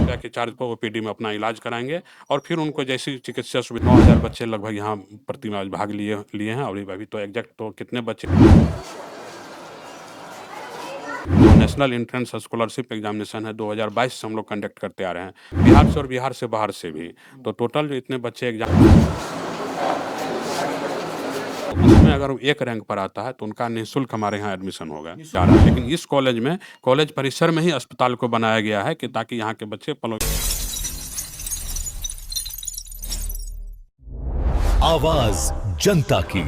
₹1000 के चार्ज पर ओपीडी में अपना इलाज कराएँगे और फिर उनको जैसी चिकित्सा सुविधा 9000 बच्चे लगभग यहाँ प्रतिमाह भाग लिए लिए हैं और अभी तो एग्ज़ैक्ट तो कितने बच्चे जो नेशनल एंट्रेंस स्कॉलरशिप एग्जामिनेशन है 2022 से हम लोग कंडक्ट करते आ रहे हैं। बिहार से और बिहार से बाहर से भी। तो टोटल जो इतने बच्चे उसमें अगर वो 1 रैंक पर आता है तो उनका निःशुल्क हमारे यहाँ एडमिशन होगा। लेकिन इस कॉलेज में कॉलेज परिसर में ही अस्पताल को बनाया गया है कि ताकि यहाँ के बच्चे आवाज जनता की।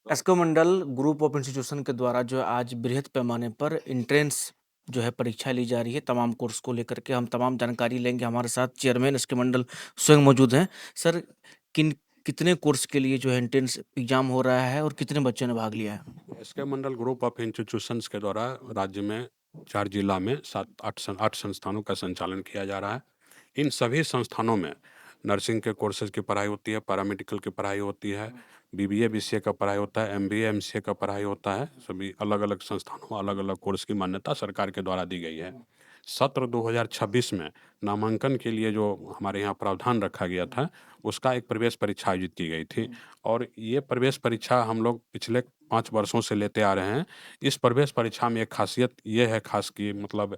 एस्को मंडल ग्रुप ऑफ इंस्टीट्यूशन के द्वारा जो है आज बृहद पैमाने पर एंट्रेंस जो है परीक्षा ली जा रही है तमाम कोर्स को लेकर के। हम तमाम जानकारी लेंगे। हमारे साथ चेयरमैन एस्को मंडल स्वयं मौजूद हैं। सर, कितने कोर्स के लिए जो है एंट्रेंस एग्जाम हो रहा है और कितने बच्चों ने भाग लिया है? एस्के मंडल ग्रुप ऑफ इंस्टीट्यूशंस के द्वारा राज्य में 4 जिला में 8 संस्थानों का संचालन किया जा रहा है। इन सभी संस्थानों में नर्सिंग के कोर्सेज की पढ़ाई होती है, पैरामेडिकल की पढ़ाई होती है, बीबीए बीसीए का पढ़ाई होता है, एमबीए एमसीए का पढ़ाई होता है। सभी अलग-अलग संस्थानों में अलग-अलग कोर्स की मान्यता सरकार के द्वारा दी गई है। सत्र 2026 में नामांकन के लिए जो हमारे यहाँ प्रावधान रखा गया था, उसका एक प्रवेश परीक्षा आयोजित की गई थी और ये प्रवेश परीक्षा हम लोग पिछले 5 वर्षों से लेते आ रहे हैं। इस प्रवेश परीक्षा में एक ख़ासियत ये है ख़ास कि मतलब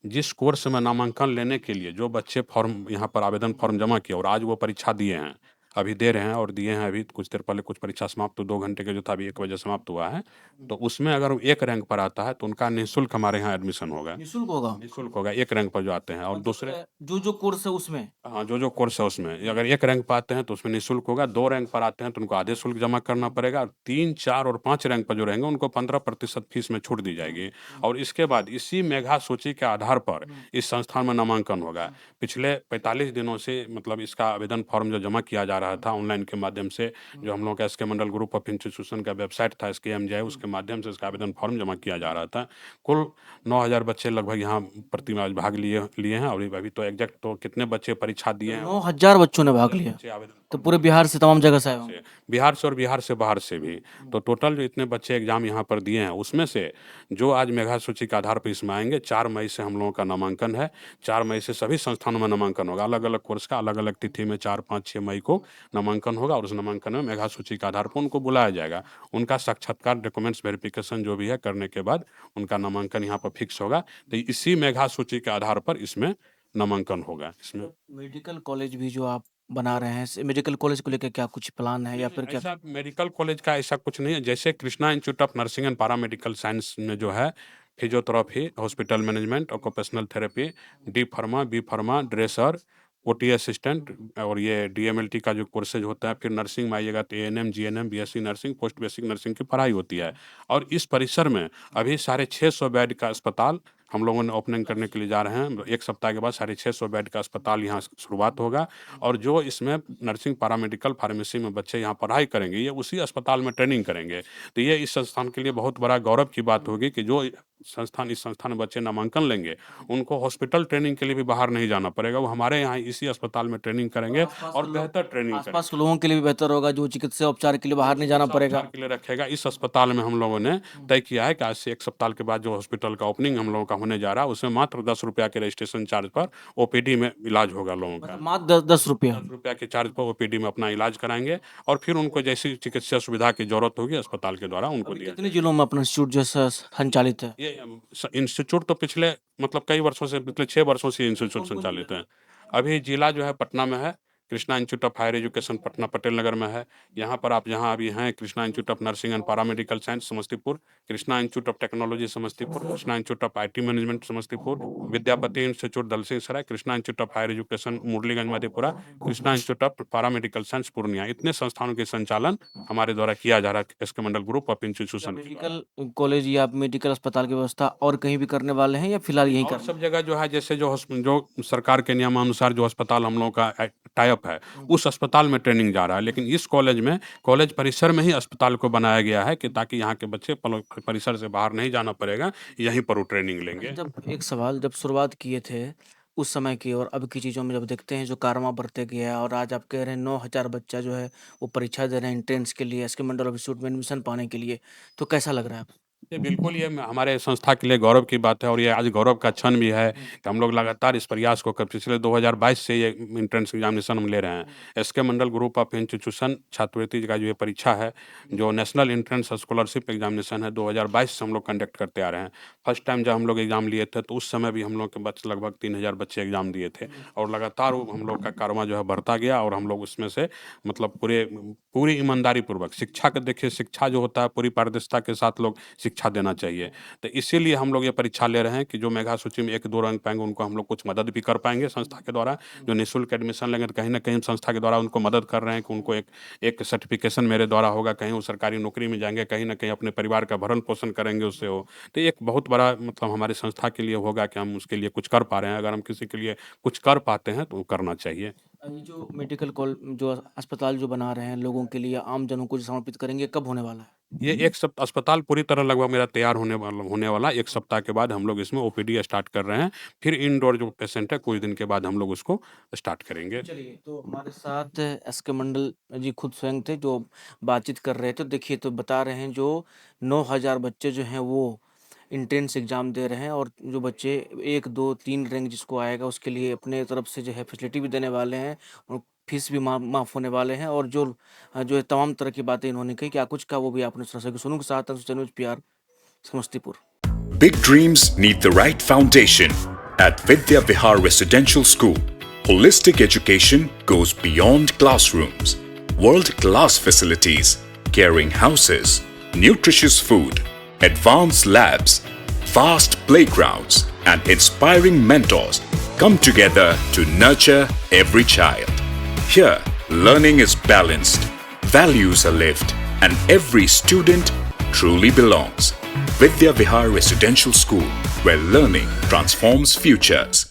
जिस कोर्स में नामांकन लेने के लिए जो बच्चे फॉर्म यहाँ पर आवेदन फॉर्म जमा किए और आज वो परीक्षा दिए हैं, अभी दे रहे हैं और दिए हैं अभी कुछ देर पहले कुछ परीक्षा समाप्त 2 घंटे के जो था अभी 1 बजे समाप्त हुआ है। तो उसमें अगर वो 1 रैंक पर आता है तो उनका निःशुल्क हमारे यहाँ एडमिशन होगा। निःशुल्क होगा? निःशुल्क होगा 1 रैंक पर जो आते हैं और दूसरे जो कोर्स है उसमें? हाँ, जो कोर्स है उसमें अगर 1 रैंक पर आते हैं तो उसमें निःशुल्क होगा, 2 रैंक पर आते हैं तो उनको आधे शुल्क जमा करना पड़ेगा और 3, 4 और 5 रैंक पर जो रहेंगे उनको 15% फीस में छूट दी जाएगी और इसके बाद इसी मेधा सूची के आधार पर इस संस्थान में नामांकन होगा। पिछले 45 दिनों से मतलब इसका आवेदन फॉर्म जो जमा किया जा रहा था ऑनलाइन के माध्यम से, जो हम लोग का S K Mandal group of institution का वेबसाइट था एसकेएमजेआई, उसके माध्यम से इसका आवेदन फॉर्म जमा किया जा रहा था। कुल 9000 बच्चे लगभग यहाँ प्रतिमाह भाग लिए लिए हैं और अभी तो एग्जैक्ट तो कितने बच्चे परीक्षा दिए हैं 9000 बच्चों ने भाग लिया? बच्चे आवेदन तो पूरे बिहार से तमाम जगह से आए होंगे? बिहार से और बिहार से बाहर से भी। तो टोटल जो इतने बच्चे एग्जाम यहाँ पर दिए हैं उसमें से जो आज मेधा सूची के आधार पर इसमें आएंगे 4 मई से हम लोगों का नामांकन है। 4 मई से सभी संस्थानों में नामांकन होगा। अलग-अलग कोर्स का अलग-अलग तिथि में 4, 5, 6 मई को नामांकन होगा और उस नामांकन में मेधा सूची के आधार पर उनको बुलाया जाएगा। उनका साक्षात्कार डॉक्यूमेंट्स वेरिफिकेशन जो भी है करने के बाद उनका नामांकन यहाँ पर फिक्स होगा। तो इसी मेधा सूची के आधार पर इसमें नामांकन होगा। इसमें मेडिकल कॉलेज भी जो आप बना रहे हैं, मेडिकल कॉलेज को लेकर क्या कुछ प्लान है या फिर क्या? ऐसा मेडिकल कॉलेज का ऐसा कुछ नहीं है। जैसे Krishna institute of nursing and paramedical science में जो है physiotherapy, hospital management, occupational therapy, D pharma, B pharma, dresser, OT assistant और ये डीएमएलटी का जो कोर्सेज होता है। फिर नर्सिंग में आइएगा तो ANM, GNM, BSc nursing, post basic nursing की पढ़ाई होती है और इस परिसर में अभी 650 बेड का अस्पताल हम लोगों ने ओपनिंग करने के लिए जा रहे हैं। 1 सप्ताह के बाद 650 बेड का अस्पताल यहाँ शुरुआत होगा और जो इसमें नर्सिंग, पैरामेडिकल, फार्मेसी में बच्चे यहाँ पढ़ाई करेंगे, ये उसी अस्पताल में ट्रेनिंग करेंगे। तो ये इस संस्थान के लिए बहुत बड़ा गौरव की बात होगी कि जो इस संस्थान में बच्चे नामांकन लेंगे, उनको हॉस्पिटल ट्रेनिंग के लिए भी बाहर नहीं जाना पड़ेगा। वो हमारे यहाँ इसी अस्पताल में ट्रेनिंग करेंगे और बेहतर ट्रेनिंग करेंगे। आसपास के लोगों के लिए भी बेहतर होगा, जो चिकित्सा उपचार के लिए बाहर नहीं जाना पड़ेगा। उपचार के लिए रखेगा। इस अस्पताल में हम लोगों ने तय किया है कि आज से 1 सप्ताह के बाद जो हॉस्पिटल का ओपनिंग हम लोगों का होने जा रहा है, उसमें मात्र ₹10 के रजिस्ट्रेशन चार्ज पर ओपीडी में इलाज होगा लोगों का। मात्र 10 रुपया? ₹10 के चार्ज पर ओपीडी में अपना इलाज कराएँगे और फिर उनको जैसी चिकित्सा सुविधा की ज़रूरत होगी अस्पताल के द्वारा उनको दिया कितने जिलों में अपना इंस्टीट्यूट जैसा संचालित है? ये इंस्टीट्यूट तो पिछले मतलब कई वर्षों से पिछले 6 वर्षों से इंस्टीट्यूट संचालित है। अभी जिला जो है पटना में है, Krishna institute of higher education Patna Patel Nagar में है। यहाँ पर आप जहाँ अभी हैं Krishna institute of nursing and paramedical science Samastipur, Krishna institute of technology Samastipur, Krishna institute of IT management Samastipur, Vidyapati institute Dalsinghsarai, Krishna institute of higher education Murliganj Madhepura, Krishna institute of paramedical science Purnia. इतने संस्थानों के संचालन हमारे द्वारा किया जा रहा है S K Mandal group of institution के द्वारा। मेडिकल कॉलेज या मेडिकल अस्पताल की व्यवस्था और कहीं भी करने वाले हैं या फिलहाल यहीं और कर? सब जगह जो है जैसे जो सरकार के नियमानुसार जो अस्पताल हम लोगों का टाई अप है, उस अस्पताल में ट्रेनिंग जा रहा है। लेकिन इस कॉलेज में कॉलेज परिसर में ही अस्पताल को बनाया गया है कि ताकि यहाँ के बच्चे परिसर से बाहर नहीं जाना पड़ेगा, यहीं पर वो ट्रेनिंग लेंगे। जब एक सवाल, जब शुरुआत किए थे उस समय की और अब की चीज़ों में जब देखते हैं जो कारवां बढ़ते गया है और आज आप कह रहे हैं 9000 बच्चा जो है वो परीक्षा दे रहे हैं एंट्रेंस के लिए, एसके मंडल इंस्टीट्यूट में एडमिशन पाने के लिए, तो कैसा लग रहा है? ये बिल्कुल ये हमारे संस्था के लिए गौरव की बात है और ये आज गौरव का क्षण भी है कि हम लोग लगातार इस प्रयास को कर पिछले 2022 से ये एंट्रेंस एग्जामिनेशन हम ले रहे हैं। S K Mandal group of institution छात्रवृत्ति का जो ये परीक्षा है, जो नेशनल एंट्रेंस स्कॉलरशिप एग्जामिनेशन है, 2022 से हम लोग कंडक्ट करते आ रहे हैं। फर्स्ट टाइम जब हम लोग एग्ज़ाम लिए थे, तो उस समय भी हम लोग के बच्चे लगभग 3000 बच्चे एग्ज़ाम दिए थे और लगातार वो हम लोग का कारवां जो है बढ़ता गया और हम लोग उसमें से मतलब पूरी ईमानदारी पूर्वक शिक्षा को देखिए, शिक्षा जो होता है पूरी पारदर्शिता के साथ लोग शिक्षा देना चाहिए। तो इसीलिए हम लोग ये परीक्षा ले रहे हैं कि जो मेधा सूची में 1-2 रैंक पाएँगे उनको हम लोग कुछ मदद भी कर पाएँगे संस्था के द्वारा। जो निःशुल्क एडमिशन लेंगे तो कहीं न कहीं हम संस्था के द्वारा उनको मदद कर रहे हैं कि उनको एक सर्टिफ़िकेशन मेरे द्वारा होगा, कहीं वो सरकारी नौकरी में जाएँगे, कहीं न कहीं अपने परिवार का भरण-पोषण करेंगे उससे वो। तो ये एक बहुत बड़ा मतलब हमारी संस्था के लिए होगा कि हम उसके लिए कुछ कर पा रहे हैं। अगर हम किसी के लिए कुछ कर पाते हैं तो वो करना चाहिए। ये जो मेडिकल जो अस्पताल जो बना रहे हैं लोगों के लिए, आम जनों को जो समर्पित करेंगे, कब होने वाला है? ये 1 अस्पताल पूरी तरह लगभग मेरा तैयार होने वाला 1 सप्ताह के बाद हम लोग इसमें ओपीडी स्टार्ट कर रहे हैं। फिर इंडोर जो पेशेंट है कुछ दिन के बाद हम लोग उसको स्टार्ट करेंगे। चलिए, तो हमारे साथ एसके मंडल जी खुद स्वयं थे जो बातचीत कर रहे थे। देखिए, तो बता रहे हैं जो 9000 बच्चे जो हैं वो एंट्रेंस एग्ज़ाम दे रहे हैं और जो बच्चे 1, 2, 3 रैंक जिसको आएगा उसके लिए अपने तरफ से जो है फैसिलिटी भी देने वाले हैं और फीस भी माफ़ होने वाले हैं। और जो है तमाम तरह की बातें इन्होंने कही, क्या कुछ कहा वो भी आपने सुना सके। सोनू के साथ अनुज PR, Samastipur. Big dreams need the right foundation. At Vidya Vihar Residential School, holistic education goes beyond classrooms. World-class facilities, caring houses, nutritious food, advanced labs, vast playgrounds, and inspiring mentors come together to nurture every child. Here, learning is balanced, values are lived, and every student truly belongs. Vidya Vihar Residential School, where learning transforms futures.